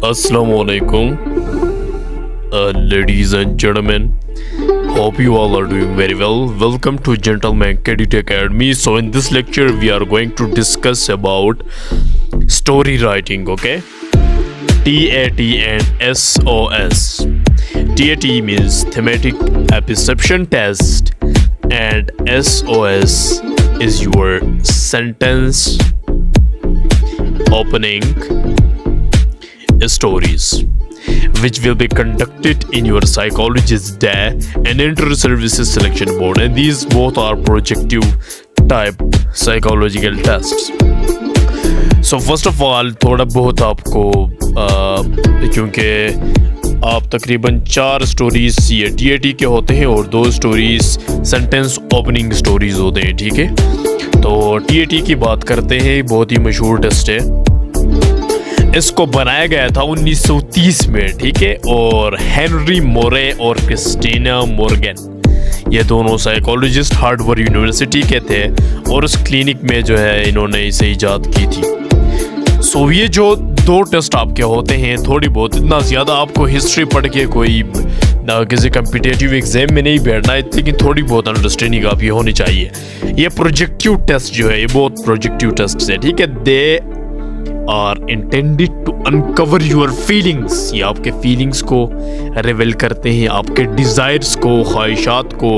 Assalamualaikum, ladies and gentlemen. Hope you all are doing very well. Welcome to Gentleman Cadet Academy. So in this lecture, we are going to discuss about story writing. Okay, TAT and SOS. TAT means thematic apperception test, and SOS is your sentence opening stories, which will be conducted in your psychologist day and inter-services selection board, and these both are projective type psychological tests. So first of all, थोड़ा बहुत आपको क्योंकि आप तकरीबन 4 stories ये TAT के होते हैं और 2 स्टोरीज सेंटेंस ओपनिंग स्टोरीज होते हैं, ठीक है। तो TAT की बात करते हैं, बहुत ही मशहूर टेस्ट है। इसको बनाया गया था 1930 में, ठीक है, और हेनरी मोरे और क्रिस्टीना मॉर्गन, ये दोनों साइकोलॉजिस्ट हार्वर्ड यूनिवर्सिटी के थे, और उस क्लिनिक में जो है इन्होंने इसे इजाद की थी। सो ये जो 2 टेस्ट आपके होते हैं, थोड़ी बहुत, इतना ज़्यादा आपको हिस्ट्री पढ़ के कोई ना किसी कम्पिटेटिव एग्जाम में नहीं बैठना है, लेकिन थोड़ी बहुत अंडरस्टैंडिंग आपकी होनी चाहिए। ये प्रोजेक्टिव टेस्ट जो है, ये बहुत प्रोजेक्टिव टेस्ट है, ठीक है। They are intended to uncover your feelings, ये आपके फीलिंग्स को रिवील करते हैं, आपके डिजायर्स को, ख्वाहिशात को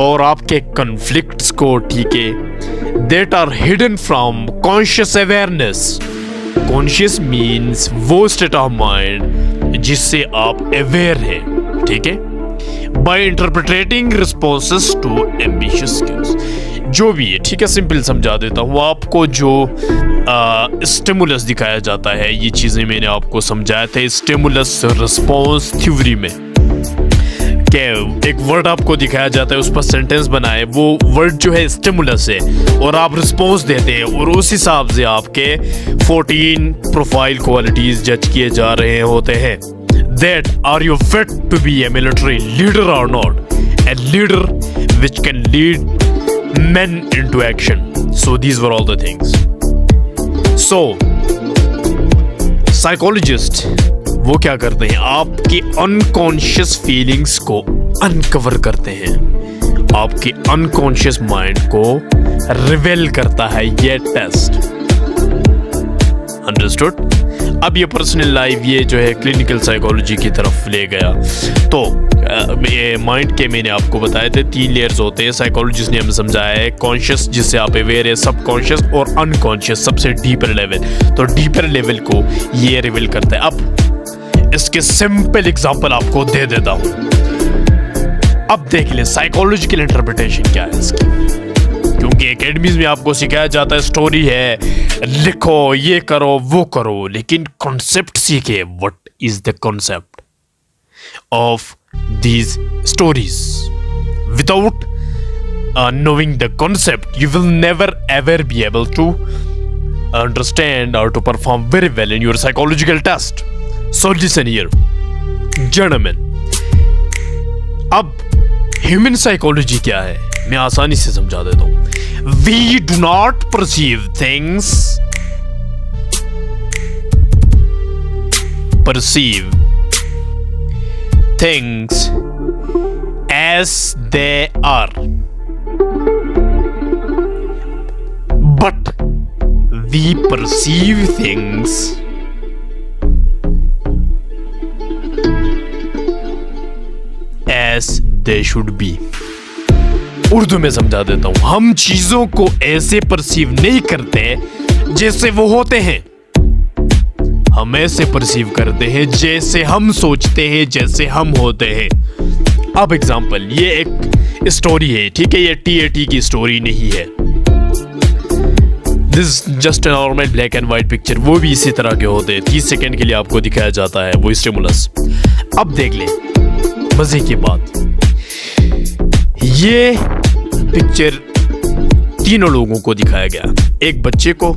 और आपके कॉन्फ्लिक्ट्स को, ठीक है। That are hidden from conscious awareness. Conscious means वो स्टेट ऑफ माइंड जिससे आप अवेयर हैं, ठीक है। By interpreting responses to ambitious skills, जो भी है, ठीक है, सिंपल समझा देता हूँ आपको। जो स्टिमुलस दिखाया जाता है, ये चीज़ें मैंने आपको समझाया था स्टिमुलस रिस्पॉन्स थ्योरी में, कि एक वर्ड आपको दिखाया जाता है, उस पर सेंटेंस बनाए, वो वर्ड जो है स्टिमुलस है, और आप रिस्पॉन्स देते हैं, और उस हिसाब से आपके 14 प्रोफाइल क्वालिटीज जज किए जा रहे होते हैं। That are you fit to be a military leader or not? A leader which can lead men into action. So these were all the things. So psychologist वो क्या करते हैं, आपकी अनकॉन्शियस फीलिंग्स को अनकवर करते हैं, आपकी अनकॉन्शियस माइंड को रिवील करता है ये टेस्ट। अंडरस्टूड? अब ये पर्सनल लाइफ, ये जो है क्लिनिकल साइकोलॉजी की तरफ ले गया। तो ये माइंड के मैंने आपको बताए थे 3 लेयर्स होते हैं, साइकोलॉजिस्ट ने हमें समझाया है। कॉन्शियस जिससे आप अवेयर है, सब कॉन्शियस और अनकॉन्शियस, सबसे डीपर लेवल। तो डीपर लेवल को ये रिवील करता है। अब इसके सिंपल एग्जांपल आपको दे देता हूं। अब देख ले साइकोलॉजिकल इंटरप्रिटेशन क्या है इसकी, क्योंकि एकेडमीज में आपको सिखाया जाता है स्टोरी है, लिखो, ये करो, वो करो, लेकिन कॉन्सेप्ट सीखे। What is the concept of these stories? Without knowing the concept, you will never ever be able to understand or to perform very well in your psychological test. So listen here, gentlemen. अब human psychology क्या है, मैं आसानी से समझा देता हूं। We do not perceive things, things as they are, but we perceive things as they should be. Urdu में समझा देता हूं, हम चीजों को ऐसे परसीव नहीं करते जैसे वो होते हैं, हम ऐसे परसीव करते हैं जैसे हम सोचते हैं, जैसे हम होते हैं। अब एग्जांपल, ये एक स्टोरी है, ठीक है, ये TAT की स्टोरी नहीं है। This just a normal black and white picture, वो भी इसी तरह के होते हैं, 30 सेकंड के लिए आपको दिखाया जाता है वो स्टिमुलस। अब देख ले मजे की बात, ये पिक्चर 3 लोगों को दिखाया गया, एक बच्चे को,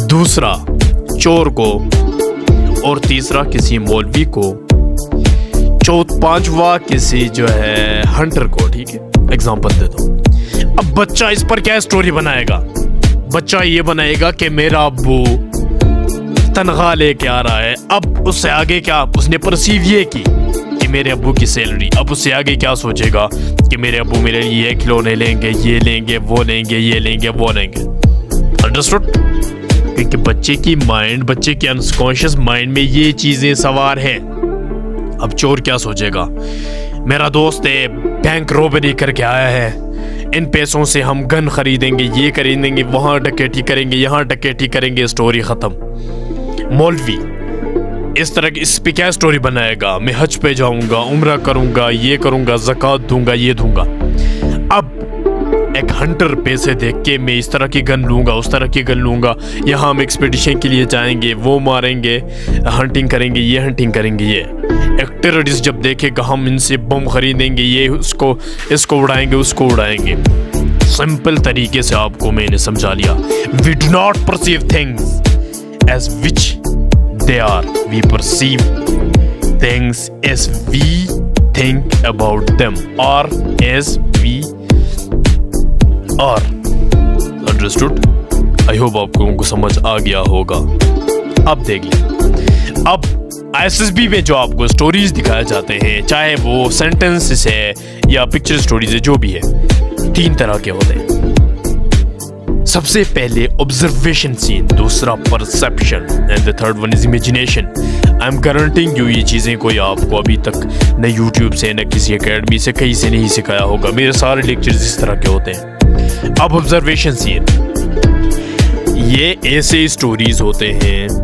दूसरा चोर को, और तीसरा किसी मौलवी को, 5वां किसी जो है हंटर को, ठीक है। एग्जांपल देता हूं। अब बच्चा इस पर क्या स्टोरी बनाएगा, बच्चा ये बनाएगा कि मेरा अब्बू तनख्वाह लेके आ रहा है, अब उससे आगे क्या उसने परसीव ये की कि मेरे अब्बू की सैलरी, अब उससे आगे क्या सोचेगा कि मेरे अब्बू मेरे लिए खिलौने लेंगे, ये लेंगे, वो लेंगे, ये लेंगे, वो लेंगे। अंडरस्टूड? क्योंकि बच्चे की माइंड, बच्चे के अनकॉन्शियस माइंड में ये चीजें सवार हैं। अब चोर क्या सोचेगा, मेरा दोस्त है बैंक रॉबरी करके आया है, इन पैसों से हम गन खरीदेंगे, ये खरीदेंगे, वहां डकैती करेंगे, यहाँ डकैती करेंगे, स्टोरी खत्म। मौलवी इस तरह की इस पे क्या स्टोरी बनाएगा, मैं हज पे जाऊंगा, उम्रा करूंगा, ये करूंगा, ज़कात दूंगा, ये दूंगा। अब एक हंटर पैसे देख के मैं इस तरह की गन लूंगा, उस तरह की गन लूंगा, यहाँ हम एक्सपीडिशन के लिए जाएंगे, वो मारेंगे, हंटिंग करेंगे, ये हंटिंग करेंगे। ये एक टेररिस्ट जब देखेगा हम इनसे बम खरीदेंगे, ये उसको इसको उड़ाएंगे, उसको उड़ाएंगे। सिंपल तरीके से आपको मैंने समझा लिया। We do not perceive things as which they are, we perceive things as we think about them or as we are. Understood? I hope आपको समझ आ गया होगा। अब देख लें, अब ISSB में जो आपको स्टोरीज दिखाए जाते हैं, चाहे वो सेंटेंसेस है या पिक्चर स्टोरीज है, जो भी है, 3 तरह के होते हैं। सबसे पहले ऑब्जर्वेशन सीन, दूसरा perception and the third one is imagination. I am guaranteeing you ये चीज़ें कोई आपको अभी तक न यूट्यूब से न किसी एकेडमी से कहीं से नहीं सिखाया होगा। मेरे सारे लेक्चर्स इस तरह के होते हैं। अब ऑब्जर्वेशन सीन, ये ऐसे स्टोरीज होते हैं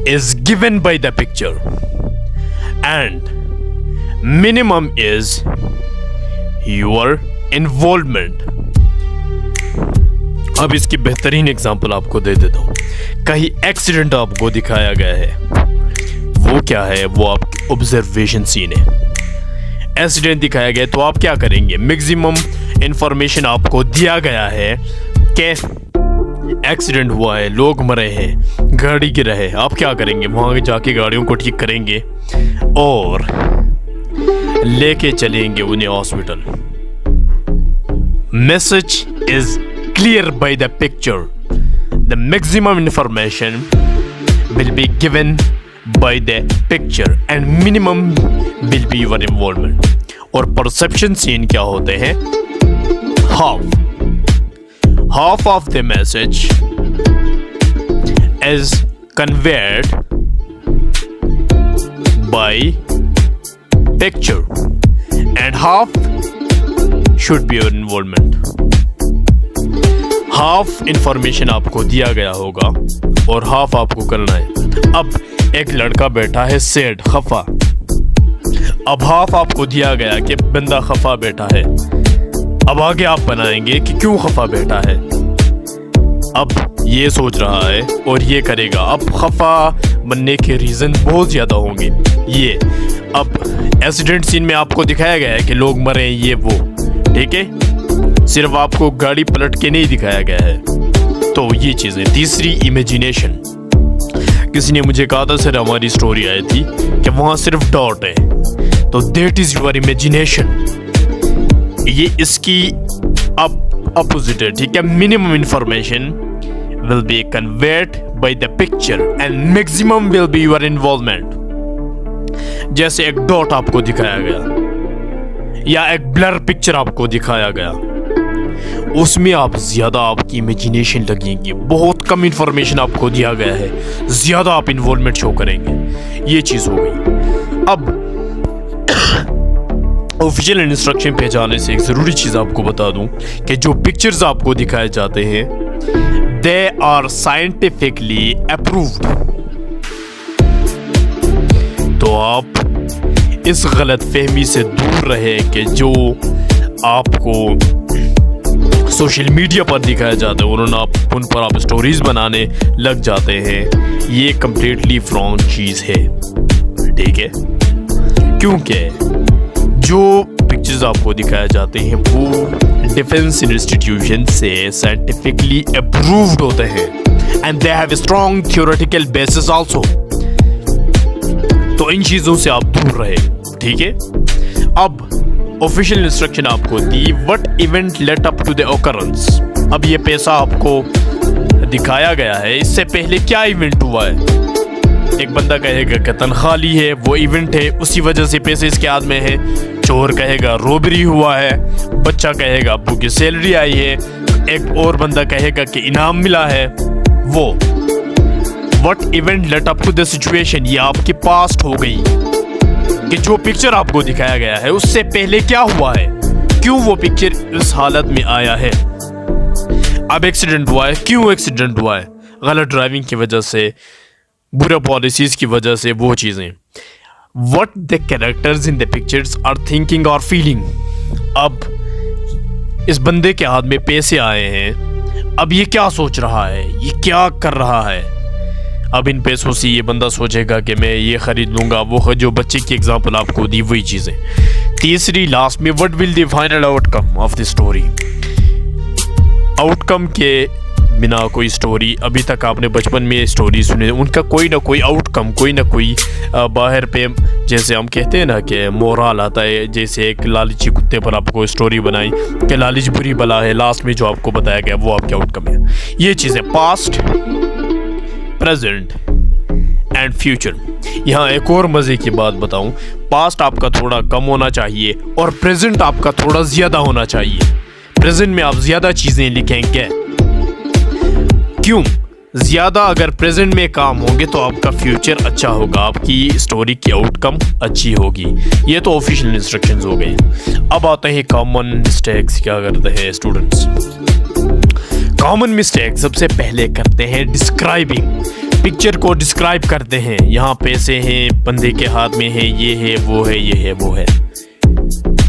is given by the picture and minimum is your involvement। अब इसकी बेहतरीन एग्जांपल आपको दे देता हूँ। कहीं एक्सीडेंट आपको दिखाया गया है, वो क्या है, वो आपकी ऑब्जर्वेशन सीन है। एक्सीडेंट दिखाया गया तो आप क्या करेंगे, मैक्सिमम इंफॉर्मेशन आपको दिया गया है कि एक्सीडेंट हुआ है, लोग मरे हैं, गाड़ी गिरा है। आप क्या करेंगे, वहां जाके गाड़ियों को ठीक करेंगे और लेके चलेंगे उन्हें hospital. Message is clear by the picture. The maximum information will be given by the picture and minimum will be your involvement. और परसेप्शन सीन क्या होते हैं, half of the message is conveyed by picture and half should be your involvement। half information आपको दिया गया होगा और half आपको करना है। अब एक लड़का बैठा है सैड, खफा। अब half आपको दिया गया कि बंदा खफा बैठा है। अब आगे आप बनाएंगे कि क्यों खफा बैठा है। अब ये सोच रहा है और ये करेगा। अब खफा बनने के रीज़न बहुत ज़्यादा होंगे। ये अब एक्सीडेंट सीन में आपको दिखाया गया है कि लोग मरे, ये वो, ठीक है, सिर्फ आपको गाड़ी पलट के नहीं दिखाया गया है। तो ये चीज़ें। तीसरी, इमेजिनेशन। किसी ने मुझे कहा था सर हमारी स्टोरी आई थी कि वहाँ सिर्फ डॉट है, तो दैट इज़ योर इमेजिनेशन। ये इसकी अपोजिट है, ठीक है। Minimum information will be conveyed by the picture and maximum will be your involvement. जैसे एक डॉट आपको दिखाया गया या एक ब्लर पिक्चर आपको दिखाया गया, उसमें आप ज्यादा आपकी इमेजिनेशन लगेगी। बहुत कम इंफॉर्मेशन आपको दिया गया है, ज्यादा आप इन्वॉल्वमेंट शो करेंगे। ये चीज हो गई। अब ऑफिशियल इंस्ट्रक्शन पे जाने से एक ज़रूरी चीज़ आपको बता दूं कि जो पिक्चर्स आपको दिखाए जाते हैं दे आर साइंटिफिकली अप्रूव्ड। तो आप इस गलत फहमी से दूर रहे कि जो आपको सोशल मीडिया पर दिखाया जाता है उन पर आप स्टोरीज बनाने लग जाते हैं। ये कम्प्लीटली रॉन्ग चीज़ है, ठीक है। क्योंकि जो पिक्चर्स साइकोलॉजिस्ट आपको दिखाए जाते हैं वो डिफेंस इंस्टीट्यूशन से साइंटिफिकली अप्रूव्ड होते हैं and they have strong theoretical basis also. तो इन चीजों से आप दूर रहे, ठीक है। अब ऑफिशियल इंस्ट्रक्शन आपको दी, what event led up to the occurrence. अब ये पैसा आपको दिखाया गया है, इससे पहले क्या इवेंट हुआ है। एक बंदा कहेगा कि तनख्वाह ली है, वो इवेंट है, उसी वजह से पैसे इसके हाथ में है। चोर कहेगा रोबरी हुआ है, बच्चा कहेगा अब्बू की सैलरी आई है, एक और बंदा कहेगा कि इनाम मिला है। वो what event led up to the situation, ये आपकी पास्ट हो गई कि जो पिक्चर आपको दिखाया गया है उससे पहले क्या हुआ है, क्यों वो पिक्चर इस हालत में आया है। अब एक्सीडेंट हुआ है, क्यों एक्सीडेंट हुआ है, गलत ड्राइविंग की वजह से, बुरा पॉलिसीज की वजह से, वो चीज़ें। What the characters in the pictures are thinking or feeling। अब इस बंदे के हाथ में पैसे आए हैं, अब ये क्या सोच रहा है, ये क्या कर रहा है। अब इन पैसों से ये बंदा सोचेगा कि मैं ये खरीद लूँगा, वो जो बच्चे की एग्जांपल आपको दी वही चीज़ें। तीसरी लास्ट में what will the final outcome of the story. Outcome के बिना कोई स्टोरी, अभी तक आपने बचपन में स्टोरी सुने, उनका कोई ना कोई आउटकम, कोई ना कोई बाहर पे, जैसे हम कहते हैं ना कि मोरल आता है। जैसे एक लालची कुत्ते पर आपको स्टोरी बनाई कि लालच बुरी बला है, लास्ट में जो आपको बताया गया वो आपके आउटकम है। ये चीज़ें पास्ट, प्रेजेंट एंड फ्यूचर। यहाँ एक और मज़े की बात बताऊँ, पास्ट आपका थोड़ा कम होना चाहिए और प्रेजेंट आपका थोड़ा ज़्यादा होना चाहिए। प्रेजेंट में आप ज़्यादा चीज़ें लिखेंगे, क्यों? ज़्यादा अगर प्रेजेंट में काम होंगे तो आपका फ्यूचर अच्छा होगा, आपकी स्टोरी की आउटकम अच्छी होगी। ये तो ऑफिशियल इंस्ट्रक्शंस हो गए। अब आते हैं कॉमन मिस्टेक्स, क्या करते हैं स्टूडेंट्स। कॉमन मिस्टेक सबसे पहले करते हैं डिस्क्राइबिंग, पिक्चर को डिस्क्राइब करते हैं। यहाँ पैसे हैं, बंदे के हाथ में है, ये है, वो है, ये है, वो है।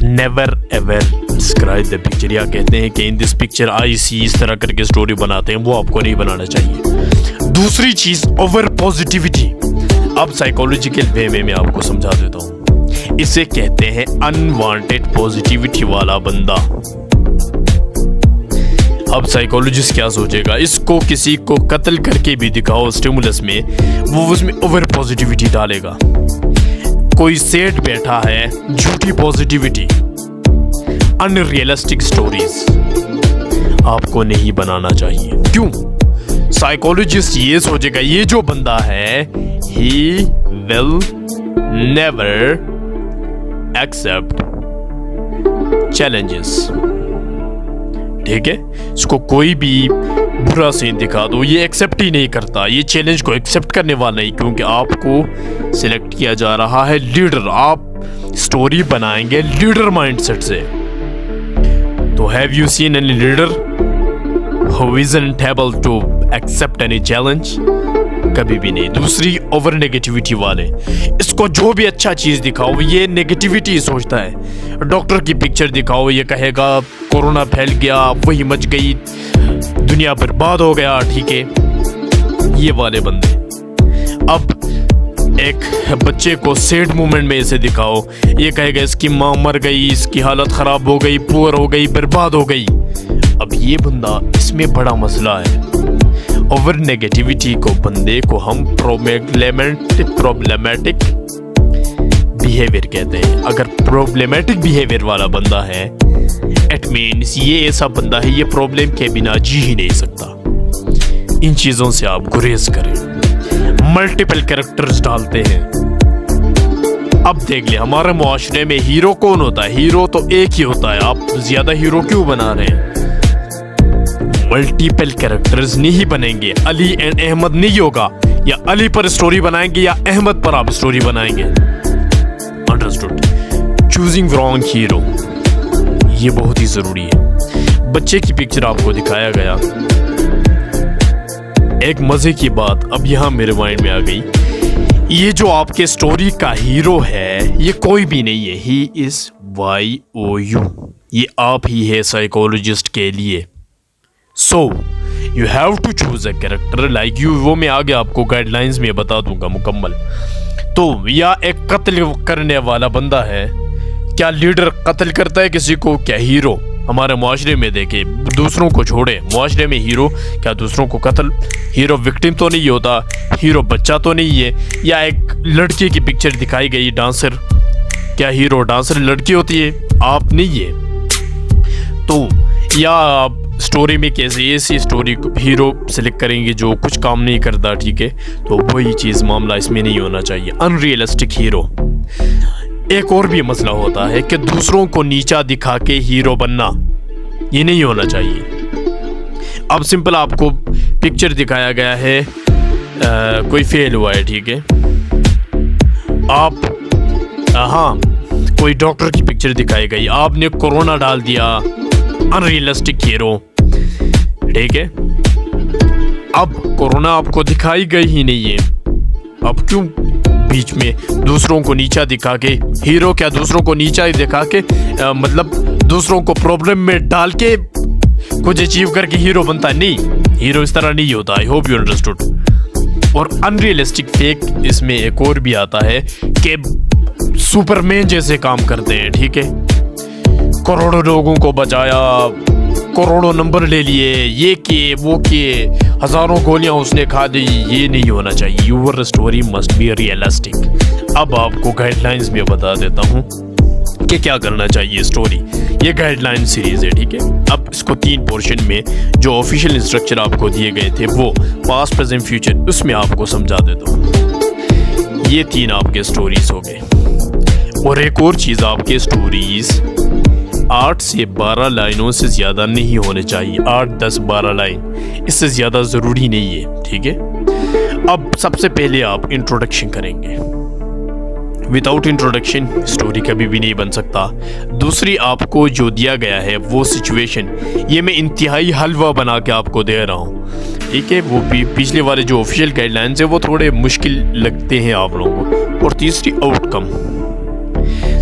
Never ever describe the picture, या कहते हैं कि इन दिस पिक्चर आई सी, इस तरह करके स्टोरी बनाते हैं, वो आपको नहीं बनाना चाहिए। दूसरी चीज ओवर पॉजिटिविटी। अब साइकोलॉजिकल वे में मैं आपको समझा देता हूँ, इसे कहते हैं अनवांटेड पॉजिटिविटी वाला बंदा। अब साइकोलॉजिस्ट क्या सोचेगा, इसको किसी को कत्ल करके भी दिखाओ स्टिमुलस में, वो उसमें ओवर पॉजिटिविटी डालेगा। कोई सेठ बैठा है, झूठी पॉजिटिविटी, अनरियलिस्टिक स्टोरीज आपको नहीं बनाना चाहिए। क्यों? साइकोलॉजिस्ट ये सोचेगा ये जो बंदा है, he will never accept challenges. ठीक है, इसको कोई भी बुरा सीन दिखा दो, ये एक्सेप्ट ही नहीं करता, ये चैलेंज को एक्सेप्ट करने वाला नहीं, क्योंकि आपको सिलेक्ट किया जा रहा है लीडर। आप स्टोरी बनाएंगे लीडर माइंडसेट से। तो have you seen any leader who isn't able to accept any challenge? कभी भी नहीं। दूसरी, ओवर नेगेटिविटी वाले, इसको जो भी अच्छा चीज दिखाओ ये नेगेटिविटी सोचता है। डॉक्टर की पिक्चर दिखाओ, ये कहेगा कोरोना फैल गया, वही मच गई, दुनिया बर्बाद हो गया। ठीक है, ये वाले बंदे। अब एक बच्चे को सैड मोमेंट में ऐसे दिखाओ, ये कहेगा इसकी माँ मर गई, इसकी हालत खराब हो गई, पुअर हो गई, बर्बाद हो गई। अब ये बंदा, इसमें बड़ा मसला है। ओवर नेगेटिविटी को बंदे को हम प्रॉब्लमेटिक बिहेवियर कहते हैं। अगर प्रॉब्लमेटिक बिहेवियर वाला बंदा है, इट मीन्स ये ऐसा बंदा है, ये प्रॉब्लम के बिना जी ही नहीं सकता। इन चीजों से आप गुरेज करें। मल्टीपल कैरेक्टर्स डालते हैं। अब देख ले, हमारे मुआशरे में हीरो कौन होता है? हीरो तो एक ही होता है, आप ज्यादा हीरो क्यों बना रहे हैं? मल्टीपल कैरेक्टर्स नहीं बनेंगे। अली एंड अहमद नहीं होगा, या अली पर स्टोरी बनाएंगे या अहमद पर आप स्टोरी बनाएंगे। अंडरस्टूड? चूजिंग रॉन्ग हीरो, ये बहुत ही जरूरी है। बच्चे की पिक्चर आपको दिखाया गया, एक मजे की बात अब यहां मेरे माइंड में आ गई, ये जो आपके स्टोरी का हीरो है ये कोई भी नहीं है, ही इज YOU, ये आप ही है साइकोलॉजिस्ट के लिए। So you have to choose a character like you. वो मैं आगे आपको गाइडलाइंस में बता दूंगा मुकम्मल। तो या एक कत्ल करने वाला बंदा है, क्या लीडर कत्ल करता है किसी को? क्या हीरो हमारे मुआशरे में देखे दूसरों को छोड़े, मुआशरे में हीरो क्या दूसरों को कत्ल? हीरो विक्टिम तो नहीं होता, हीरो बच्चा तो नहीं है। या एक लड़की की पिक्चर दिखाई गई डांसर, क्या हीरो डांसर लड़की होती है? आप नहीं है तो। या आप स्टोरी में कैसे ऐसी स्टोरी को हीरो सेलेक्ट करेंगे जो कुछ काम नहीं करता, ठीक है? तो वही चीज़ मामला इसमें नहीं होना चाहिए, अनरियलिस्टिक हीरो। एक और भी मसला होता है कि दूसरों को नीचा दिखा के हीरो बनना, ये नहीं होना चाहिए। अब सिंपल आपको पिक्चर दिखाया गया है, कोई फेल हुआ है, ठीक है? आप हाँ, कोई डॉक्टर की पिक्चर दिखाई गई, आपने कोरोना डाल दिया, अनरियलिस्टिक हीरो, ठीक है? अब कोरोना आपको दिखाई गई ही नहीं है, अब क्यों बीच में दूसरों को नीचा दिखा के हीरो क्या दूसरों को नीचा दिखा के मतलब दूसरों को प्रॉब्लम में डाल के कुछ अचीव करके हीरो बनता है? नहीं, हीरो इस तरह नहीं होता। I hope you understood. और अनरियलिस्टिक फेक इसमें एक और भी आता है कि सुपरमैन जैसे काम करते हैं, ठीक है? करोड़ों लोगों को बचाया, करोड़ों नंबर ले लिए, ये किए वो किए, हजारों गोलियां उसने खा दी, ये नहीं होना चाहिए। Your story must be realistic. अब आपको गाइडलाइंस में बता देता हूँ कि क्या करना चाहिए स्टोरी। ये गाइडलाइन सीरीज है, ठीक है? अब इसको 3 पोर्शन में जो ऑफिशियल इंस्ट्रक्चर आपको दिए गए थे वो पास्ट प्रेजेंट फ्यूचर, उसमें आपको समझा देता हूँ। ये 3 आपके स्टोरीज हो गए। और एक और चीज़, आपके स्टोरीज 8 से 12 लाइनों से ज़्यादा नहीं होने चाहिए। 8, 10, 12 लाइन, इससे ज़्यादा ज़रूरी नहीं है, ठीक है? अब सबसे पहले आप इंट्रोडक्शन करेंगे। विदाउट इंट्रोडक्शन स्टोरी कभी भी नहीं बन सकता। दूसरी, आपको जो दिया गया है वो सिचुएशन, ये मैं इंतहाई हलवा बना के आपको दे रहा हूँ, ठीक है? वो पिछले वाले जो ऑफिशियल गाइडलाइंस है वो थोड़े मुश्किल लगते हैं आप लोगों को। और तीसरी, आउटकम।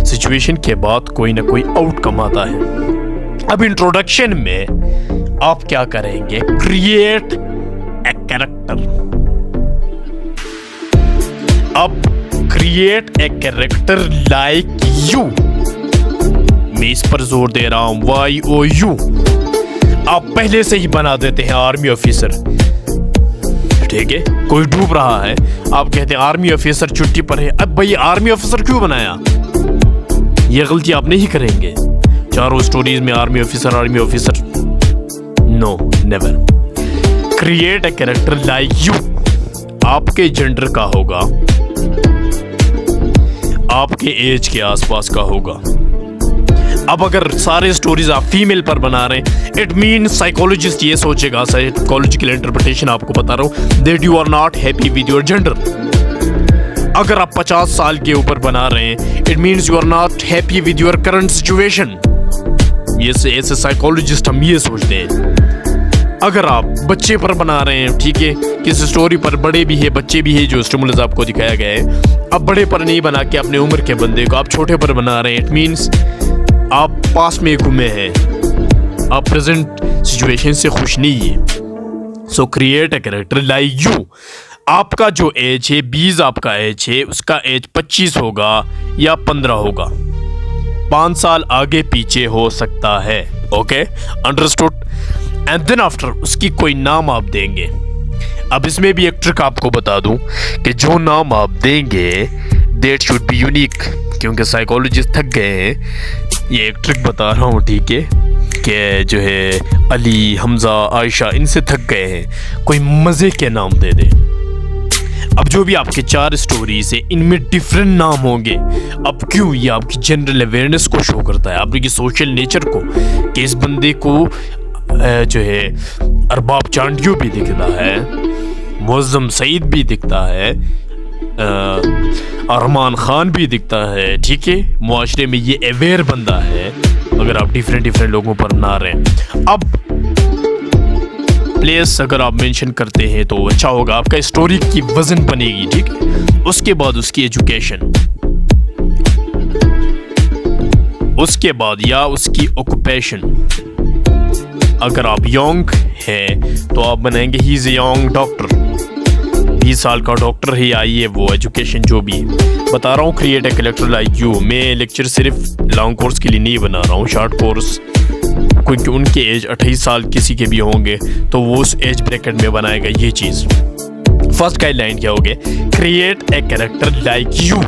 सिचुएशन के बाद कोई ना कोई आउटकम आता है। अब इंट्रोडक्शन में आप क्या करेंगे? Create a character. अब create a character like you, मैं इस पर जोर दे रहा हूं, YOU। आप पहले से ही बना देते हैं आर्मी ऑफिसर, ठीक है? कोई डूब रहा है, आप कहते हैं आर्मी ऑफिसर छुट्टी पर है। अब भाई आर्मी ऑफिसर क्यों बनाया? ये गलती आप नहीं करेंगे। चारों स्टोरीज में army officer, no, never. Create a character like you. आपके जेंडर का होगा, आपके एज के आसपास का होगा। अब अगर सारे स्टोरीज आप फीमेल पर बना रहे हैं, इट मीन साइकोलॉजिस्ट ये सोचेगा, साइकोलॉजिकल इंटरप्रिटेशन आपको बता रहा हूं, that you are not happy with your gender. अगर आप 50 साल के ऊपर बना रहे हैं, it means you are not happy with your current situation. ये ऐसे साइकोलॉजिस्ट हम ये सोचते हैं। अगर आप बच्चे पर बना रहे हैं, ठीक है, किसी स्टोरी पर बड़े भी है बच्चे भी है, जो स्टिमुलस आपको दिखाया गया है, अब बड़े पर नहीं बना के अपने उम्र के बंदे को आप छोटे पर बना रहे हैं, इट मीन्स आप पास में घूमे हैं, आप प्रेजेंट सिचुएशन से खुश नहीं है। सो create a character like you. आपका जो एज है 20 आपका एज है, उसका एज 25 होगा या 15 होगा, 5 साल आगे पीछे हो सकता है। Okay, understood? And then after उसकी कोई नाम आप देंगे। अब इसमें भी एक ट्रिक आपको बता दूं कि जो नाम आप देंगे दैट शुड बी यूनिक, क्योंकि साइकोलॉजिस्ट थक गए हैं। ये एक ट्रिक बता रहा हूँ, ठीक है, कि जो है अली, हमजा, आयशा, इनसे थक गए हैं, कोई मज़े के नाम दे दे। अब जो भी आपके 4 स्टोरीज है इनमें डिफरेंट नाम होंगे। अब क्यों? ये आपकी जनरल अवेयरनेस को शो करता है, आपकी सोशल नेचर को, कि इस बंदे को जो है अरबाब चांडियो भी दिखता है, मुअज्जम सईद भी दिखता है, अरमान खान भी दिखता है, ठीक है? मुआशरे में ये अवेयर बंदा है। अगर आप डिफरेंट लोगों पर बना रहे हैं, अब प्लेस अगर आप मेंशन करते हैं तो अच्छा होगा, आपका स्टोरी की वजन बनेगी, ठीक है? उसके बाद उसकी एजुकेशन, उसके बाद या उसकी ऑक्यूपेशन। अगर आप यंग है तो आप बनाएंगे he is a young doctor, 20 साल का डॉक्टर ही आई है, वो एजुकेशन जो भी है। बता रहा हूँ create a character like you. मैं लेक्चर सिर्फ लॉन्ग कोर्स के लिए नहीं बना रहा हूँ, शॉर्ट कोर्स, क्योंकि उनके एज 28 साल किसी के भी होंगे तो वो उस एज ब्रैकेट में बनाएगा ये चीज़। फर्स्ट गाइडलाइन क्या होगी? Create a character like you.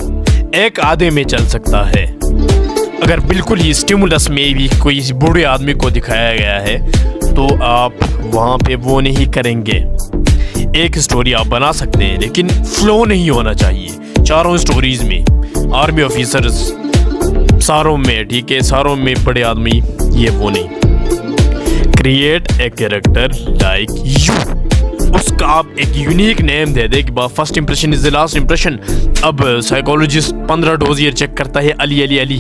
एक आधे में चल सकता है। अगर बिल्कुल ही स्टिमुलस में भी कोई बूढ़े आदमी को दिखाया गया है तो आप वहाँ पे वो नहीं करेंगे। एक स्टोरी आप बना सकते हैं लेकिन फ्लो नहीं होना चाहिए चारों स्टोरीज में। आर्मी ऑफिसर्स सारों में, ठीक है, सारों में बड़े आदमी, ये वो नहीं। Create a character like you. उसका आप एक यूनिक नेम दे दे कि first impression is the last impression. अब साइकोलॉजिस्ट 15 डोजियर चेक करता है, अली अली अली,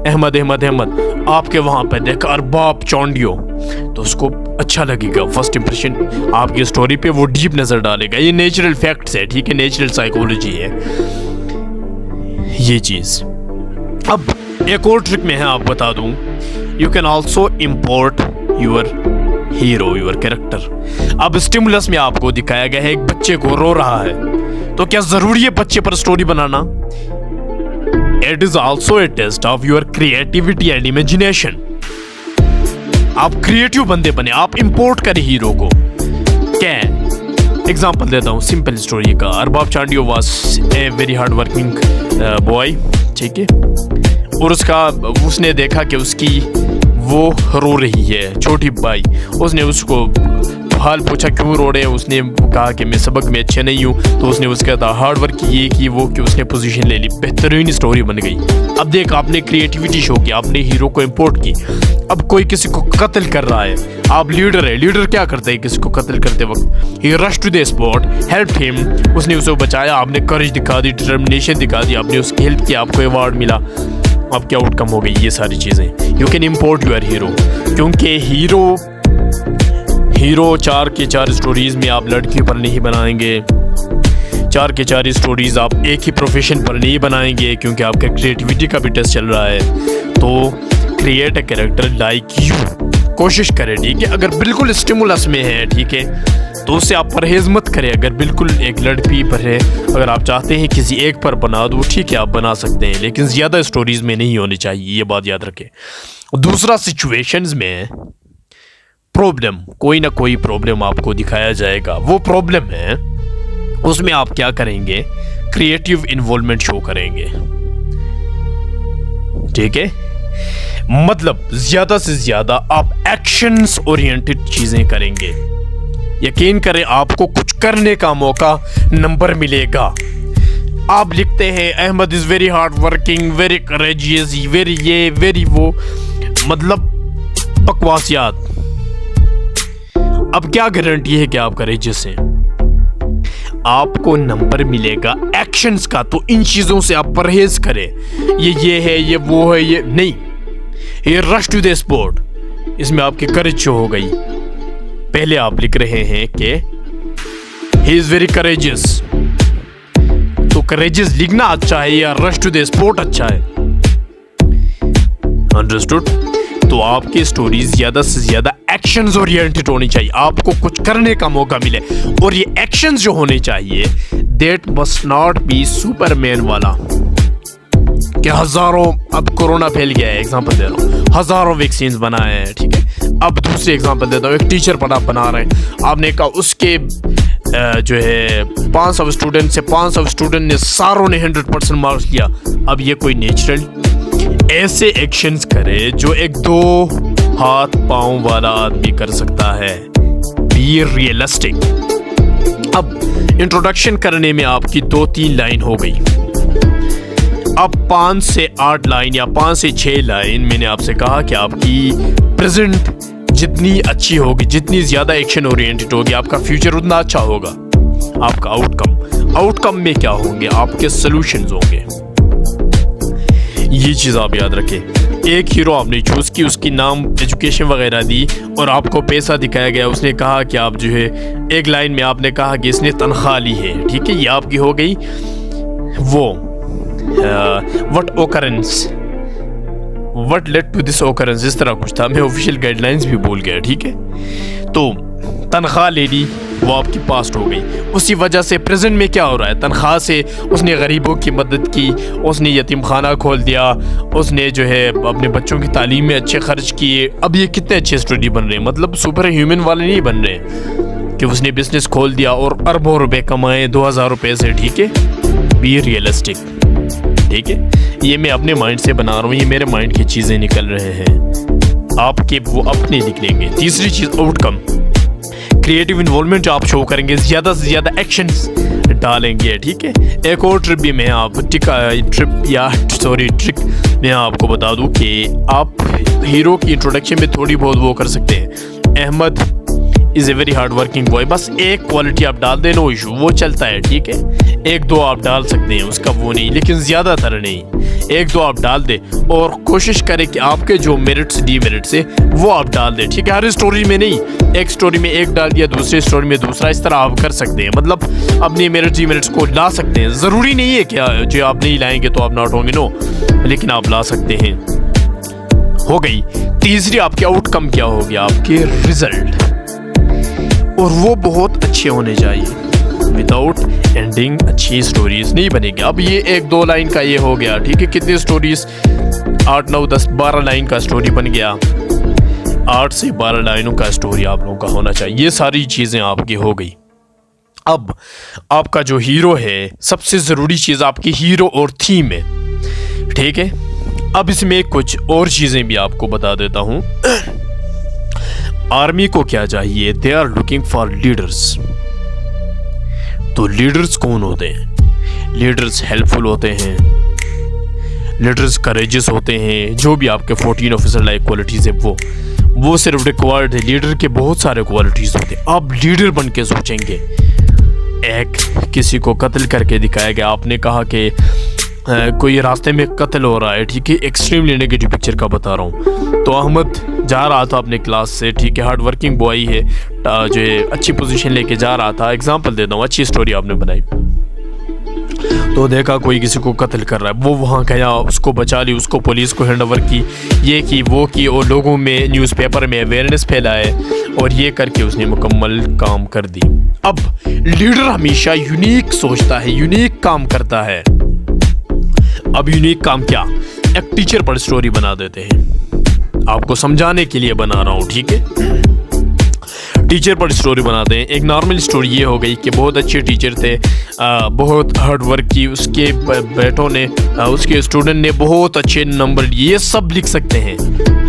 अहमद अहमद अहमद, आपके वहाँ पर देखा अरबाब चौंडियो, तो उसको अच्छा लगेगा। फर्स्ट इंप्रेशन आपकी स्टोरी पे वो डीप नज़र डालेगा। ये नेचुरल फैक्ट्स है, ठीक है, नेचुरल साइकोलॉजी है ये चीज़। अब एक और ट्रिक में है, आप बता दूं, you can also import your hero, your character. अब स्टिमुलस में आपको दिखाया गया है एक बच्चे को रो रहा है, तो क्या जरूरी है बच्चे पर स्टोरी बनाना? It is also a test of your creativity and imagination. आप क्रिएटिव बंदे बने, आप इंपोर्ट करें हीरो को। क्या एग्जांपल देता हूँ सिंपल स्टोरी का। Arbab Chandio was a very hard working boy, ठीक है, और उसने देखा कि उसकी वो रो रही है, छोटी भाई। उसने उसको हाल पूछा क्यों रो रहे हैं। उसने कहा कि मैं सबक में अच्छे नहीं हूँ, तो उसने उसका था हार्ड वर्क ये की वो कि उसने पोजीशन ले ली। बेहतरीन स्टोरी बन गई। अब देख, आपने क्रिएटिविटी शो की, आपने हीरो को इंपोर्ट की। अब कोई किसी को कत्ल कर रहा है, आप लीडर है, लीडर क्या करते हैं किसी को कत्ल करते वक्त? He rush to the spot, help him, उसने उसे बचाया, आपने करेज दिखा दी, डिटर्मिनेशन दिखा दी, आपने उसकी हेल्प की, आपको अवार्ड मिला। अब क्या आउटकम हो गई? ये सारी चीज़ें। You can import your hero, क्योंकि हीरो 4 के 4 स्टोरीज में आप लड़की पर नहीं बनाएंगे, 4 के 4 स्टोरीज आप एक ही प्रोफेशन पर नहीं बनाएंगे, क्योंकि आपका क्रिएटिविटी का भी टेस्ट चल रहा है। तो create a character like you, कोशिश करें, ठीक है। अगर बिल्कुल स्टिमुलस में है, ठीक है, तो उससे आप परहेज मत करें। अगर बिल्कुल एक लड़की पर है, अगर आप चाहते हैं किसी एक पर बना दो, ठीक है, आप बना सकते हैं, लेकिन ज़्यादा स्टोरीज में नहीं होनी चाहिए, ये बात याद रखें। दूसरा, सिचुएशंस में प्रॉब्लम, कोई ना कोई प्रॉब्लम आपको दिखाया जाएगा, वो प्रॉब्लम है, उसमें आप क्या करेंगे? क्रिएटिव इन्वॉल्वमेंट शो करेंगे, ठीक है। मतलब ज्यादा से ज्यादा आप एक्शंस ओरिएंटेड चीजें करेंगे। यकीन करें, आपको कुछ करने का मौका, नंबर मिलेगा। आप लिखते हैं Ahmad is very hard working, very courageous, very ये वेरी वो, मतलब बकवासियात। अब क्या गारंटी है कि आप करेजियस हैं? आपको नंबर मिलेगा एक्शंस का। तो इन चीजों से आप परहेज करें। ये है, ये वो है, ये नहीं। ये रश टू द स्पॉट, इसमें आपकी करेज शो हो गई। पहले आप लिख रहे हैं कि ही इज वेरी करेजियस, तो करेजियस लिखना अच्छा है या रश टू द स्पॉट अच्छा है? अंडरस्टूड? तो आपकी स्टोरी ज्यादा से ज्यादा एक्शंस ओरिएंटेड होनी चाहिए, आपको कुछ करने का मौका मिले। और ये एक्शंस जो होने चाहिए, that must not be Superman वाला कि हजारों, अब कोरोना फैल गया है, एग्जांपल दे रहा हूँ, हजारों वैक्सीन्स बनाए हैं, ठीक है। अब दूसरे एग्जांपल देता हूँ, एक टीचर बना रहे हैं, आपने कहा उसके जो है 500 स्टूडेंट से 500 स्टूडेंट ने सारों ने 100% मार्क्स लिया। अब ये कोई नेचुरल ऐसे एक्शंस करे जो एक 2 हाथ पांव वाला आदमी कर सकता है। B realistic. अब इंट्रोडक्शन करने में आपकी 2-3 लाइन हो गई। अब 5 से 8 लाइन या 5 से 6 लाइन मैंने आपसे कहा कि आपकी प्रेजेंट जितनी अच्छी होगी, जितनी ज्यादा एक्शन ओरिएंटेड होगी, आपका फ्यूचर उतना अच्छा होगा। आपका आउटकम में क्या होंगे? आपके सॉल्यूशंस होंगे। ये चीज आप याद रखें। एक हीरो आपने चूज की, उसकी नाम, एजुकेशन वगैरह दी और आपको पैसा दिखाया गया। उसने कहा कि आप जो है, एक लाइन में आपने कहा कि इसने तनख्वाह ली है, ठीक है, ये आपकी हो गई वो what occurrence, what led to this occurrence, इस तरह कुछ था। मैं ऑफिशियल गाइडलाइंस भी भूल गया, ठीक है। तो तनख्वाह ले ली, वो आपकी पास्ट हो गई। उसी वजह से प्रेजेंट में क्या हो रहा है, तनख्वाह से उसने गरीबों की मदद की, उसने यतीम खाना खोल दिया, उसने जो है अपने बच्चों की तालीम में अच्छे खर्च किए। अब ये कितने अच्छे स्टोरी बन रहे हैं, मतलब सुपर ह्यूमन वाले नहीं बन रहे कि उसने बिजनेस खोल दिया और अरबों रुपए कमाए 2000 रुपये से। ठीक है, बी रियलिस्टिक। ठीक है, ये मैं अपने माइंड से बना रहा हूँ, ये मेरे माइंड की चीज़ें निकल रहे हैं, आपके वो अपने निकलेंगे। तीसरी चीज़ आउटकम, क्रिएटिव इन्वॉल्वमेंट आप शो करेंगे, ज़्यादा से ज़्यादा एक्शंस डालेंगे। ठीक है, एक और ट्रिक भी मैं आप ट्रिक मैं आपको बता दूं कि आप हीरो की इंट्रोडक्शन में थोड़ी बहुत वो कर सकते हैं। Ahmad is a very hard working boy, बस एक क्वालिटी आप डाल दें, नो इशू, वो चलता है। ठीक है, एक दो आप डाल सकते हैं, उसका वो नहीं, लेकिन ज़्यादातर नहीं, एक दो आप डाल दें और कोशिश करें कि आपके जो मेरिट्स डीमेरिट्स है वो आप डाल दें। ठीक है, हर स्टोरी में नहीं, एक स्टोरी में एक डाल दिया, दूसरी स्टोरी में दूसरा, इस तरह आप कर सकते हैं, मतलब अपने मेरिट्स डीमेरिट्स को ला सकते हैं। ज़रूरी नहीं है कि जो आप नहीं लाएंगे तो आप नॉट होंगे, नो, लेकिन आप ला सकते हैं। हो गई तीसरी, आपके आउटकम क्या हो गया, आपके रिजल्ट, और वो बहुत अच्छे होने चाहिए। विदाउट एंडिंग अच्छी स्टोरीज नहीं बनेगी। अब ये 1-2 लाइन का ये हो गया। ठीक है, कितनी स्टोरीज, 8, 9, 10, 12 लाइन का स्टोरी बन गया। 8 से 12 लाइनों का स्टोरी आप लोगों का होना चाहिए। ये सारी चीज़ें आपकी हो गई। अब आपका जो हीरो है, सबसे ज़रूरी चीज़ आपकी हीरो और थीम है। ठीक है, अब इसमें कुछ और चीज़ें भी आपको बता देता हूँ। आर्मी को क्या चाहिए, they are looking for leaders. तो लीडर्स कौन होते हैं, लीडर्स हेल्पफुल होते हैं, लीडर्स करेजियस होते हैं, जो भी आपके 14 ऑफिसर लाइक क्वालिटीज़ है वो सिर्फ रिक्वायर्ड है। लीडर के बहुत सारे क्वालिटीज़ होते हैं। आप लीडर बन के सोचेंगे। एक किसी को कत्ल करके दिखाया गया, आपने कहा कि कोई रास्ते में कत्ल हो रहा है। ठीक है, एक्सट्रीमली नेगेटिव पिक्चर का बता रहा हूँ। तो अहमद जा रहा था अपने क्लास से, ठीक है, हार्ड वर्किंग बॉय है, जो है अच्छी पोजीशन लेके जा रहा था। एग्जांपल देता हूँ, अच्छी स्टोरी आपने बनाई। तो देखा कोई किसी को कत्ल कर रहा है, वो वहाँ गया, उसको बचा ली, उसको पुलिस को हैंड ओवर की, ये की वो की, और लोगों में न्यूज़पेपर में अवेयरनेस फैलाए, और ये करके उसने मुकम्मल काम कर दी। अब लीडर हमेशा यूनिक सोचता है, यूनिक काम करता है। अब यूनिक काम क्या, एक टीचर पर स्टोरी बना देते हैं, आपको समझाने के लिए बना रहा हूँ। ठीक है, टीचर पर स्टोरी बनाते हैं। एक नॉर्मल स्टोरी ये हो गई कि बहुत अच्छे टीचर थे, बहुत हार्ड वर्क की, उसके बेटों ने, उसके स्टूडेंट ने बहुत अच्छे नंबर लिए, ये सब लिख सकते हैं।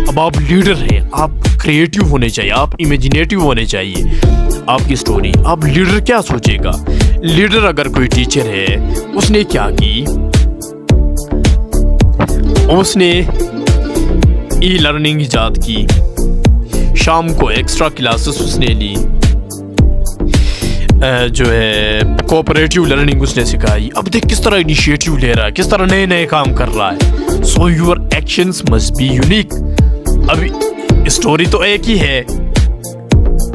अब आप लीडर हैं, आप क्रिएटिव होने चाहिए, आप इमेजिनेटिव होने चाहिए आपकी स्टोरी। अब लीडर क्या सोचेगा, लीडर अगर कोई टीचर है, उसने क्या की, उसने ई लर्निंग इजाद की, शाम को एक्स्ट्रा क्लासेस उसने ली, जो है कोऑपरेटिव लर्निंग उसने सिखाई। अब देख किस तरह इनिशिएटिव ले रहा है, किस तरह नए नए काम कर रहा है। So your actions must be unique. अब स्टोरी तो एक ही है,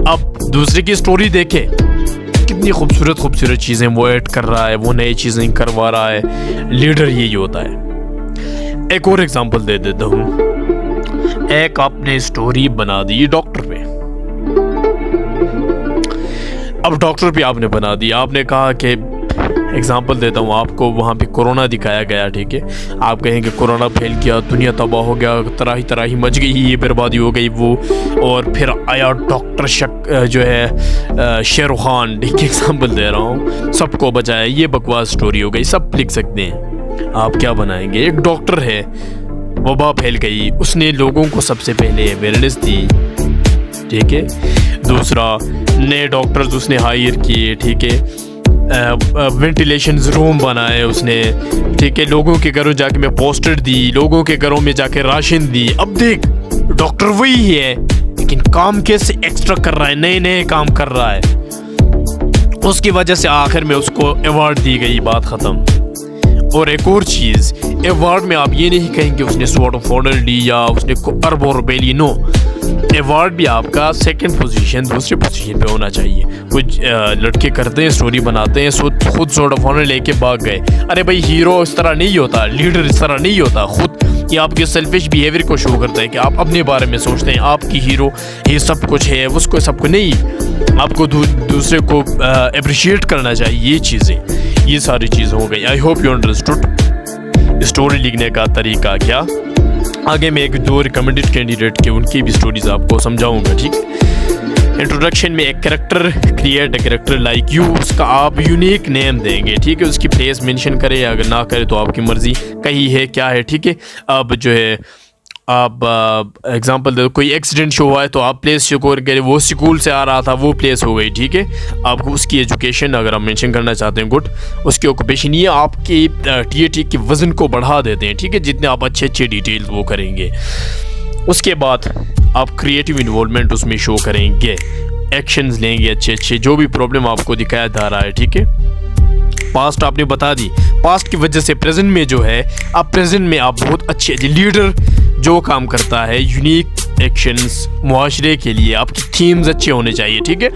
अब दूसरे की स्टोरी देखे, कितनी खूबसूरत खूबसूरत चीज़ें वो ऐड कर रहा है, वो नई चीज़ें करवा रहा है। लीडर यही होता है। एक और एग्जांपल दे देता हूँ। एक आपने स्टोरी बना दी डॉक्टर पे, अब डॉक्टर पे आपने बना दी, आपने कहा कि एग्जांपल देता हूँ आपको, वहाँ पे कोरोना दिखाया गया। ठीक है, आप कहेंगे कोरोना फैल गया, दुनिया तबाह हो गया, तराही मच गई, ये बर्बादी हो गई वो, और फिर आया डॉक्टर जो है शाहरुख खान। ठीक है, एग्जांपल दे रहा हूँ, सबको बचाया, ये बकवास स्टोरी हो गई। सब लिख सकते हैं। आप क्या बनाएंगे, एक डॉक्टर है, वबा फैल गई, उसने लोगों को सबसे पहले अवेयरनेस दी। ठीक है, दूसरा नए डॉक्टर्स उसने हायर किए। ठीक है, वेंटिलेशन रूम बनाए उसने। ठीक है, लोगों के घरों जाके मैं पोस्टर दी, लोगों के घरों में जाके राशन दी। अब देख, डॉक्टर वही है, लेकिन काम कैसे एक्स्ट्रा कर रहा है, नए नए काम कर रहा है। उसकी वजह से आखिर में उसको अवार्ड दी गई, बात ख़त्म। और एक और चीज़, अवार्ड में आप ये नहीं कहेंगे उसने स्वॉर्ड ऑफ ऑनर ली या उसने अरबों रुपए ली, नो। अवार्ड भी आपका सेकंड पोजीशन, दूसरे पोजीशन पे होना चाहिए। कुछ लड़के करते हैं, स्टोरी बनाते हैं, खुद सोर्ट ऑफ ऑनर लेके भाग गए। अरे भाई, हीरो इस तरह नहीं होता, लीडर इस तरह नहीं होता। खुद ये आपके सेल्फिश बिहेवियर को शो करता है कि आप अपने बारे में सोचते हैं, आपकी हीरो ये सब कुछ है, उसको सब कुछ नहीं। आपको दूसरे को अप्रिशिएट करना चाहिए। ये चीज़ें, ये सारी चीज़ें हो गई। I hope you understood story लिखने का तरीका क्या। आगे मैं एक दो रिकमेंडेड कैंडिडेट के उनकी भी स्टोरीज आपको समझाऊंगा, ठीक है। इंट्रोडक्शन में एक character create, character like you, उसका आप यूनिक नेम देंगे, ठीक है। उसकी प्लेस मेंशन करें, अगर ना करें तो आपकी मर्जी, कहीं है क्या है, ठीक है। अब जो है आप एग्जांपल दे दो, कोई एक्सीडेंट शो हुआ है तो आप प्लेस शो करें, वो स्कूल से आ रहा था, वो प्लेस हो गई, ठीक है। आपको उसकी एजुकेशन अगर आप मेंशन करना चाहते हैं, गुड। उसकी ऑक्यूपेशन, ये आपकी टीएटी के वज़न को बढ़ा देते हैं, ठीक है, जितने आप अच्छे अच्छे डिटेल्स वो करेंगे। उसके बाद आप क्रिएटिव इन्वॉल्वमेंट उसमें शो करेंगे, एक्शंस लेंगे अच्छे अच्छे, जो भी प्रॉब्लम आपको दिखाया जा रहा है, ठीक है। पास्ट आपने बता दी, पास्ट की वजह से प्रेजेंट में जो है, अब प्रेजेंट में आप बहुत अच्छे लीडर जो काम करता है, यूनिक एक्शंस मुआशरे के लिए, आपकी थीम्स अच्छे होने चाहिए, ठीक है।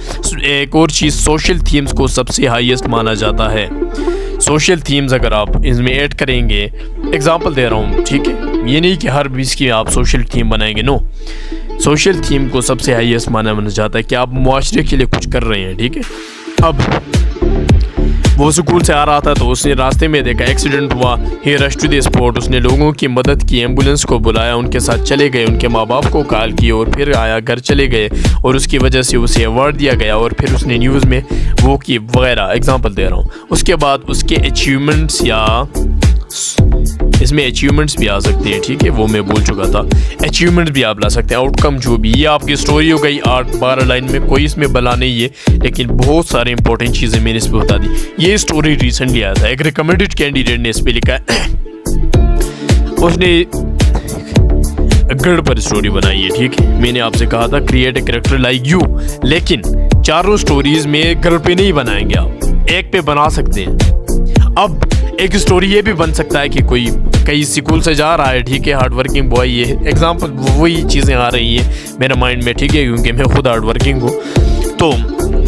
एक और चीज़, सोशल थीम्स को सबसे हाईएस्ट माना जाता है। सोशल थीम्स अगर आप इसमें ऐड करेंगे, एग्जांपल दे रहा हूँ, ठीक है, ये नहीं कि हर बीच की आप सोशल थीम बनाएंगे, नो। सोशल थीम को सबसे हाईएस्ट माना जाता है कि आप मुआशरे के लिए कुछ कर रहे हैं, ठीक है। अब वो स्कूल से आ रहा था तो उसने रास्ते में देखा एक्सीडेंट हुआ, ही रश टू द स्पॉट, उसने लोगों की मदद की, एम्बुलेंस को बुलाया, उनके साथ चले गए, उनके माँ बाप को कॉल की और फिर आया, घर चले गए और उसकी वजह से उसे अवार्ड दिया गया और फिर उसने न्यूज़ में वो की वगैरह, एग्जांपल दे रहा हूँ। उसके बाद उसके अचीवमेंट्स, या इसमें अचीवमेंट्स भी आ सकते हैं, ठीक है, वो मैं बोल चुका था। अचीवमेंट्स भी आप ला सकते हैं, आउटकम जो भी। ये आपकी स्टोरी हो गई 8-12 लाइन में, कोई इसमें बला नहीं है, लेकिन बहुत सारी इंपॉर्टेंट चीज़ें मैंने इस पर बता दी। ये स्टोरी रिसेंटली आया था, एक रिकमेंडेड कैंडिडेट ने इस पर लिखा है, उसने गढ़ पर स्टोरी बनाई है, ठीक है। मैंने आपसे कहा था create a character like you, लेकिन चारों स्टोरीज में गढ़ पे नहीं बनाएंगे, आप एक पे बना सकते हैं। अब एक स्टोरी ये भी बन सकता है कि कोई कई स्कूल से जा रहा है, ठीक है, हार्ड वर्किंग बॉय, ये एग्जांपल वही चीज़ें आ रही हैं मेरे माइंड में, ठीक है, क्योंकि मैं खुद हार्ड वर्किंग हूँ। तो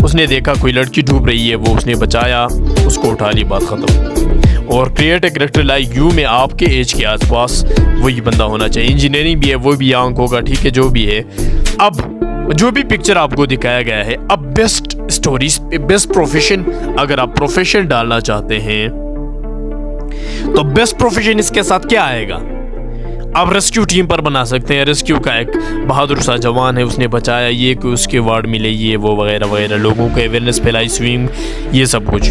उसने देखा कोई लड़की डूब रही है, वो उसने बचाया, उसको उठा ली, बात ख़त्म। और create a character like you में आपके एज के आसपास वही बंदा होना चाहिए। इंजीनियरिंग भी है, वो भी यंग होगा, ठीक है, जो भी है। अब जो भी पिक्चर आपको दिखाया गया है, अब बेस्ट स्टोरीज, बेस्ट प्रोफेशन, अगर आप प्रोफेशन डालना चाहते हैं तो बेस्ट प्रोफेशन इसके साथ क्या आएगा, आप रेस्क्यू टीम पर बना सकते हैं। रेस्क्यू का एक बहादुर सा जवान है, उसने बचाया, ये कि उसके वार्ड मिले, ये वो वगैरह वगैरह, लोगों को अवेयरनेस फैलाई, स्विमिंग, ये सब कुछ,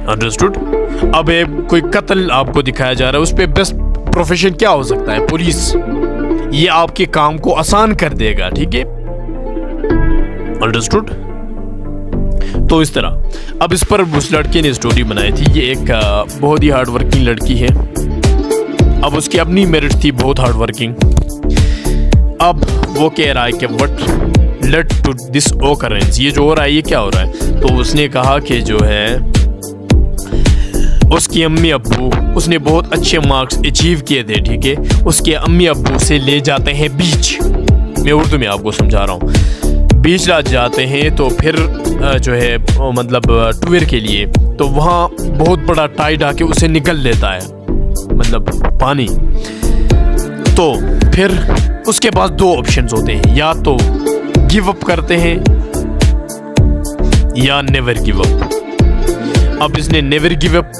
अंडरस्टूड। अब एक कोई कत्ल आपको दिखाया जा रहा है, उस पर बेस्ट प्रोफेशन क्या हो सकता है, पुलिस। ये आपके काम को आसान कर देगा, ठीक है, अंडरस्टूड। तो इस तरह अब इस पर उस लड़के ने स्टोरी बनाई थी। ये एक बहुत ही हार्ड वर्किंग लड़की है। अब उसकी अपनी मेरिट थी बहुत हार्ड वर्किंग। अब वो कह रहा है कि what led to this occurrence, ये जो हो रहा है ये क्या हो रहा है। तो उसने कहा कि जो है उसकी अम्मी अब्बू, उसने बहुत अच्छे मार्क्स अचीव किए थे, ठीक है, उसके अम्मी अब्बू से ले जाते हैं बीच, मैं उर्दू में आपको समझा रहा हूँ, बीच ला जाते हैं। तो फिर जो है मतलब टूर के लिए, तो वहाँ बहुत बड़ा टाइड आके उसे निकल लेता है, मतलब पानी। तो फिर उसके पास दो ऑप्शंस होते हैं, या तो गिव अप करते हैं या नेवर गिव अप। अब इसने नेवर गिव अप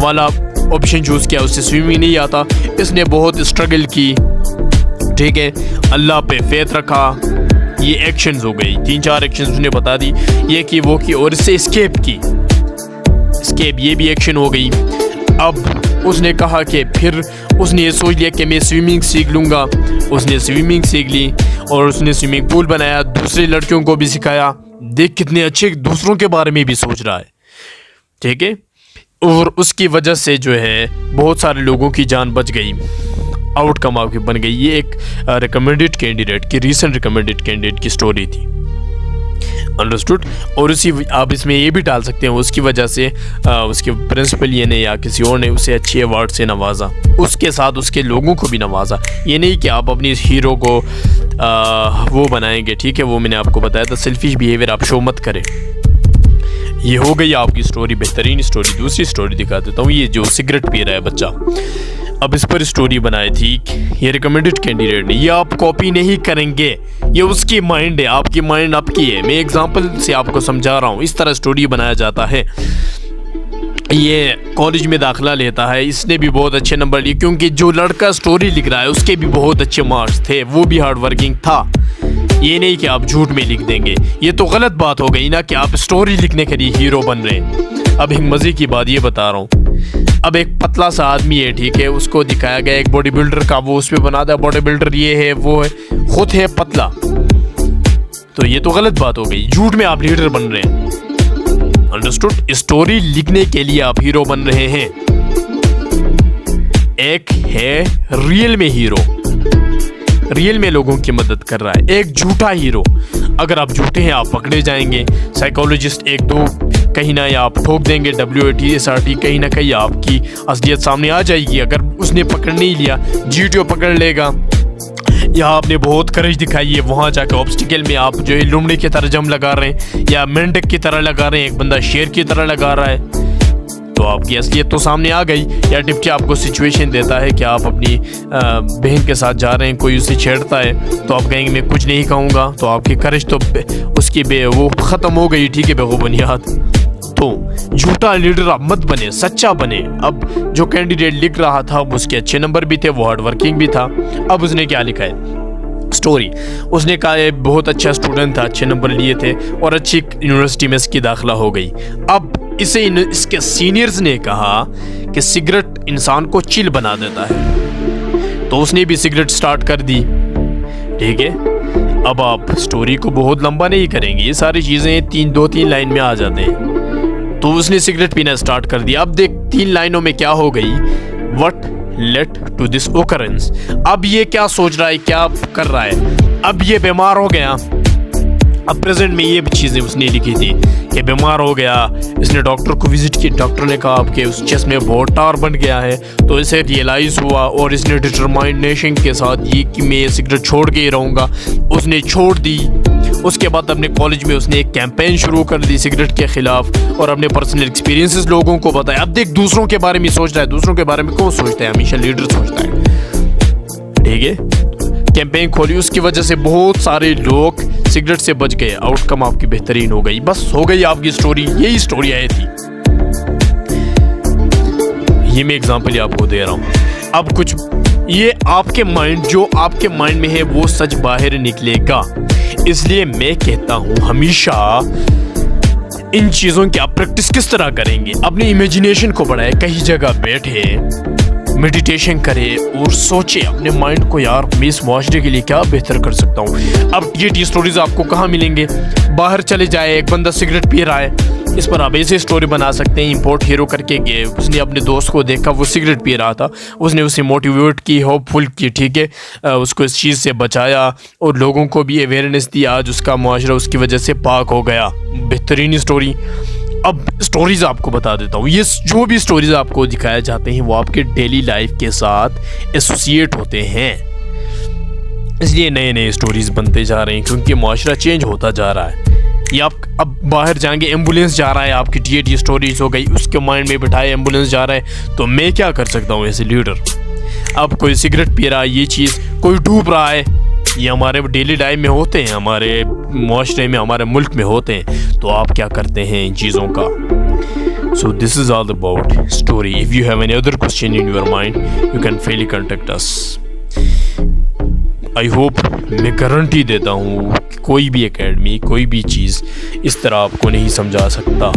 वाला ऑप्शन चूज किया, उससे स्विमिंग नहीं आता, इसने बहुत स्ट्रगल की, ठीक है, अल्लाह पे फेथ रखा। ये एक्शंस हो गई, 3-4 एक्शंस उसने बता दी, ये की वो की, और इससे एस्केप की, एस्केप ये भी एक्शन हो गई। अब उसने कहा कि फिर उसने ये सोच लिया कि मैं स्विमिंग सीख लूँगा, उसने स्विमिंग सीख ली और उसने स्विमिंग पूल बनाया, दूसरे लड़कियों को भी सिखाया। देख कितने अच्छे दूसरों के बारे में भी सोच रहा है, ठीक है, और उसकी वजह से जो है बहुत सारे लोगों की जान बच गई, आउटकम आपकी बन गई। ये एक रिकमेंडेड कैंडिडेट की, रीसेंट रिकमेंडेड कैंडिडेट की स्टोरी थी, अंडरस्टूड। और उसी आप इसमें ये भी डाल सकते हैं उसकी वजह से उसके प्रिंसिपल ये ने या किसी और ने उसे अच्छे अवार्ड से नवाजा, उसके साथ उसके लोगों को भी नवाजा। ये नहीं कि आप अपनी हीरो को वो बनाएंगे, ठीक है, वो मैंने आपको बताया था सेल्फिश बिहेवियर आप शो मत करें। ये हो गई आपकी स्टोरी, बेहतरीन स्टोरी। दूसरी स्टोरी दिखा देता हूँ। ये जो सिगरेट पी रहा है बच्चा, अब इस पर स्टोरी बनाई थी। ये रिकमेंडेड कैंडिडेट नहीं, ये आप कॉपी नहीं करेंगे, ये उसकी माइंड है, आपकी माइंड आपकी है। मैं एग्जांपल से आपको समझा रहा हूँ, इस तरह स्टोरी बनाया जाता है। ये कॉलेज में दाखिला लेता है, इसने भी बहुत अच्छे नंबर लिए क्योंकि जो लड़का स्टोरी लिख रहा है उसके भी बहुत अच्छे मार्क्स थे, वो भी हार्ड वर्किंग था। ये नहीं कि आप झूठ में लिख देंगे, ये तो गलत बात हो गई ना कि आप स्टोरी लिखने के लिए हीरो बन रहे हैं। अब एक मज़े की बात ये बता रहा हूँ। अब एक पतला सा आदमी है, ठीक है, उसको दिखाया गया एक बॉडी बिल्डर का, वो उस पर बना था बॉडी बिल्डर ये है वो है, खुद है पतला, तो ये तो गलत बात हो गई। झूठ में आप लीडर बन रहे हैं, अंडरस्टूड। स्टोरी लिखने के लिए आप हीरो बन रहे हैं। एक है रियल में हीरो, रियल में लोगों की मदद कर रहा है। एक झूठा हीरो, अगर आप झूठे हैं आप पकड़े जाएंगे। साइकोलॉजिस्ट एक दो कहीं ना या आप ठोक देंगे, WAT SRT कहीं ना कहीं आपकी असलियत सामने आ जाएगी। अगर उसने पकड़ नहीं लिया, GTO पकड़ लेगा। यहाँ आपने बहुत करेज दिखाई है, वहाँ जाकर ऑब्स्टिकल में आप जो है लुमड़ी की तरह जम लगा रहे हैं या मेंढक की तरह लगा रहे हैं, एक बंदा शेर की तरह लगा रहा है, तो आपकी असलियत तो सामने आ गई। या डिप्टी आपको सिचुएशन देता है कि आप अपनी बहन के साथ जा रहे हैं, कोई उसे छेड़ता है तो आप कहेंगे मैं कुछ नहीं कहूँगा, तो आपकी करेज तो उसकी वो ख़त्म हो गई, ठीक है, बेगुबुनियाद। तो झूठा लीडर आप मत बने, सच्चा बने। अब जो कैंडिडेट लिख रहा था उसके अच्छे नंबर भी थे, वो हार्ड वर्किंग भी था। अब उसने क्या लिखा है स्टोरी, उसने कहा ये बहुत अच्छा स्टूडेंट था, अच्छे नंबर लिए थे और अच्छी यूनिवर्सिटी में इसकी दाखिला हो गई। अब इसे इसके सीनियर्स ने कहा कि सिगरेट इंसान को चिल बना देता है, तो उसने भी सिगरेट स्टार्ट कर दी, ठीक है। अब आप स्टोरी को बहुत लंबा नहीं करेंगे, ये सारी चीज़ें दो तीन लाइन में आ जाते हैं। तो उसने सिगरेट पीना स्टार्ट कर दिया। अब देख 3 लाइनों में क्या हो गई, what led to this occurrence. अब ये क्या सोच रहा है, क्या कर रहा है, अब ये बीमार हो गया। अब प्रेजेंट में ये चीज़ें उसने लिखी थी कि बीमार हो गया, इसने डॉक्टर को विजिट की, डॉक्टर ने कहा आपके उस चेस्ट में बहुत टार बन गया है, तो इसे रियलाइज़ हुआ और इसने डिटरमाइनेशन के साथ ये कि मैं ये सिगरेट छोड़ के ही रहूँगा, उसने छोड़ दी। उसके बाद अपने कॉलेज में उसने एक कैंपेन शुरू कर दी सिगरेट के ख़िलाफ़ और अपने पर्सनल एक्सपीरियंसेस लोगों को बताया। अब देख दूसरों के बारे में सोच रहा है, दूसरों के बारे में कौन सोचता है, हमेशा लीडर सोचता है, ठीक है। कैंपेन खोली, उसकी वजह से बहुत सारे लोग सिगरेट से बच गए, आउटकम आपकी बेहतरीन हो गई। बस हो गई आपकी स्टोरी, यही स्टोरी आई थी। ये मैं एग्जांपल आपको दे रहा हूँ। अब कुछ ये आपके माइंड, जो आपके माइंड में है वो सच बाहर निकलेगा। इसलिए मैं कहता हूँ हमेशा इन चीज़ों की आप प्रैक्टिस किस तरह करेंगे, अपनी इमेजिनेशन को बढ़ाए, कहीं जगह बैठे मेडिटेशन करे और सोचे अपने माइंड को, यार मैं इस मुआशरे के लिए क्या बेहतर कर सकता हूँ। अब ये स्टोरीज आपको कहाँ मिलेंगे, बाहर चले जाए, एक बंदा सिगरेट पी रहा है, इस पर आप ऐसे स्टोरी बना सकते हैं। इंपोर्ट हीरो करके गए, उसने अपने दोस्त को देखा वो सिगरेट पी रहा था, उसने उसे मोटिवेट की, होपफुल की, ठीक है, उसको इस चीज़ से बचाया और लोगों को भी अवेयरनेस दी। आज उसका मुआशरा उसकी वजह से पाक हो गया। बेहतरीन स्टोरी। अब स्टोरीज आपको बता देता हूँ, ये जो भी स्टोरीज आपको दिखाए जाते हैं वो आपके डेली लाइफ के साथ एसोसिएट होते हैं, इसलिए नए नए स्टोरीज बनते जा रहे हैं क्योंकि मुआशरा चेंज होता जा रहा है। ये आप अब बाहर जाएंगे, एम्बुलेंस जा रहा है, आपकी TAT स्टोरीज हो गई, उसके माइंड में बिठाए एम्बुलेंस जा रहा है, तो मैं क्या कर सकता हूँ एज ए लीडर। अब कोई सिगरेट पी रहा है, ये चीज़ कोई डूब रहा है, ये हमारे डेली लाइफ में होते हैं, हमारे मुआशरे में, हमारे मुल्क में होते हैं, तो आप क्या करते हैं इन चीज़ों का। So this is all about story. If you have any other question in your mind you can freely contact us. I hope, मैं गारंटी देता हूँ कोई भी एकेडमी, कोई भी चीज़ इस तरह आपको नहीं समझा सकता।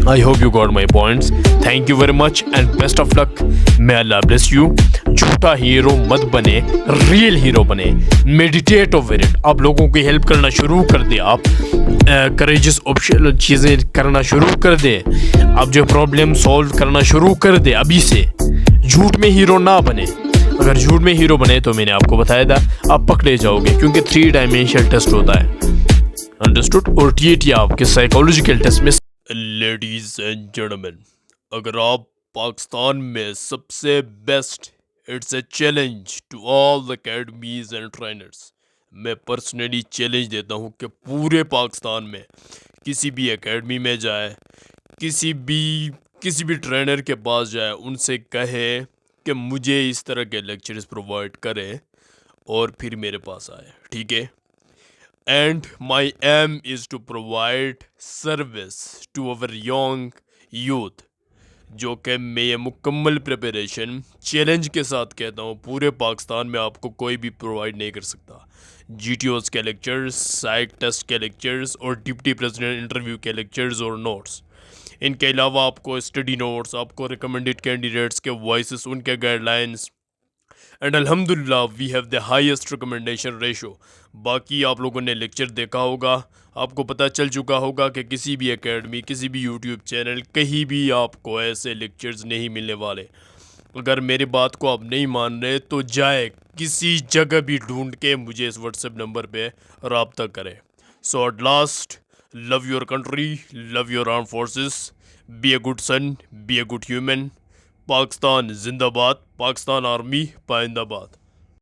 I hope you got my points. Thank you very much and best of luck. May Allah bless you. झूठा हीरो मत बने, रियल हीरो बने। Meditate over it. आप लोगों की हेल्प करना शुरू कर दे, आप करेजियस ऑप्शन चीज़ें करना शुरू कर दे, आप जो प्रॉब्लम सॉल्व करना शुरू कर दे अभी से। झूठ में हीरो ना बने। अगर झूठ में हीरो बने तो मैंने आपको बताया था आप पकड़े जाओगे, क्योंकि 3 डायमेंशनल टेस्ट होता है। अंडरस्टूड। और TAT आपके साइकोलॉजिकल टेस्ट में। लेडीज एंड जेंटलमैन, अगर आप पाकिस्तान में सबसे best, it's a challenge to all the academies and trainers. मैं पर्सनली चैलेंज देता हूँ कि पूरे पाकिस्तान में किसी भी एकेडमी में जाए, किसी भी ट्रेनर के पास जाए, उनसे कहे कि मुझे इस तरह के लेक्चर्स प्रोवाइड करें और फिर मेरे पास आए, ठीक है। And my aim is to provide service to our young youth, जो कि मैं ये मुकम्मल प्रिपरेशन चैलेंज के साथ कहता हूँ पूरे पाकिस्तान में आपको कोई भी प्रोवाइड नहीं कर सकता। GTOs के लेक्चर्स, साइक टेस्ट के लेक्चर्स और डिप्टी प्रेसिडेंट इंटरव्यू के लेक्चर्स और नोट्स। इनके अलावा आपको स्टडी नोट्स, आपको रिकमेंडेड कैंडिडेट्स के वॉइसेस, उनके गाइडलाइंस, एंड अल्हम्दुलिल्लाह we have the highest recommendation ratio. बाकी आप लोगों ने लेक्चर देखा होगा, आपको पता चल चुका होगा कि किसी भी एकेडमी, किसी भी यूट्यूब चैनल, कहीं भी आपको ऐसे लेक्चर्स नहीं मिलने वाले। अगर मेरी बात को आप नहीं मान रहे तो जाए किसी जगह भी ढूंढ के मुझे इस व्हाट्सएप नंबर पे रब्ता करें। So at last, love your country, love your armed forces, be a good son, be a good human. Pakistan जिंदाबाद, पाकिस्तान आर्मी पाइंदाबाद।